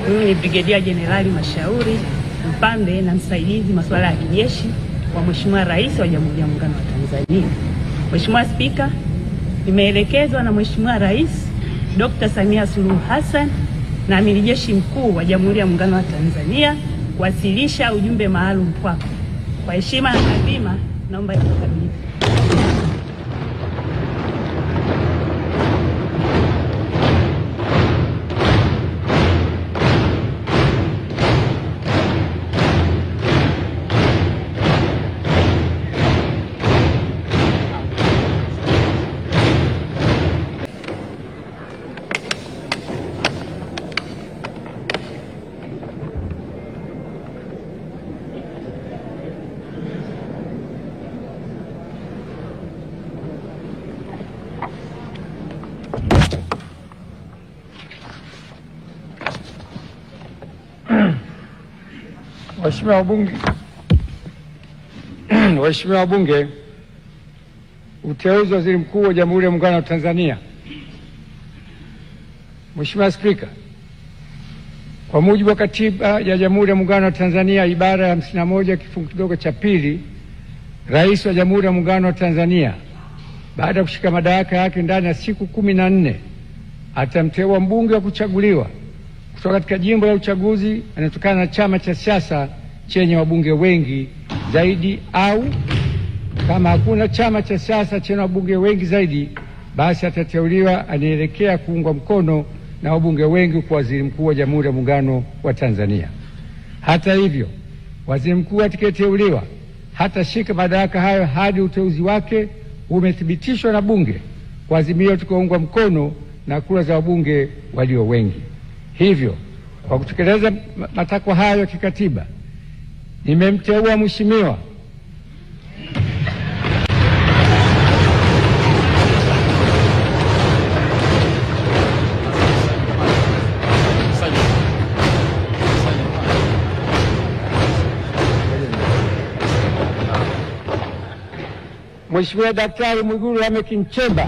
Mimi ni Brigedia Jenerali Mashauri, mpambe na msaidizi masuala ya kijeshi wa Mheshimiwa Rais wa Jamhuri ya Muungano wa Tanzania. Mheshimiwa Spika, nimeelekezwa na Mheshimiwa Rais Dr. Samia Suluhu Hassan na Amiri Jeshi Mkuu wa Jamhuri ya Muungano wa Tanzania kuwasilisha ujumbe maalum kwako. Kwa heshima na taadhima, naomba nikukabidhi. Waheshimiwa wabunge, uteuzi wa Waziri Mkuu wa Jamhuri ya Muungano wa Tanzania. Mheshimiwa Spika, kwa mujibu wa Katiba ya Jamhuri ya Muungano wa Tanzania ibara ya 51 kifungu kidogo cha pili, Rais wa Jamhuri ya Muungano wa Tanzania baada ya kushika madaraka yake ndani ya siku 14 atamteua mbunge wa kuchaguliwa kutoka katika jimbo la uchaguzi anatokana na chama cha siasa chenye wabunge wengi zaidi, au kama hakuna chama cha siasa chenye wabunge wengi zaidi, basi atateuliwa anaelekea kuungwa mkono na wabunge wengi kwa Waziri Mkuu wa Jamhuri ya Muungano wa Tanzania. Hata hivyo, Waziri Mkuu atakayeteuliwa hatashika madaraka hayo hadi uteuzi wake umethibitishwa na Bunge kwa azimio tukaungwa mkono na kura za wabunge walio wengi. Hivyo, kwa kutekeleza matakwa hayo ya kikatiba, nimemteua Mheshimiwa Daktari Mwigulu Lameck Nchemba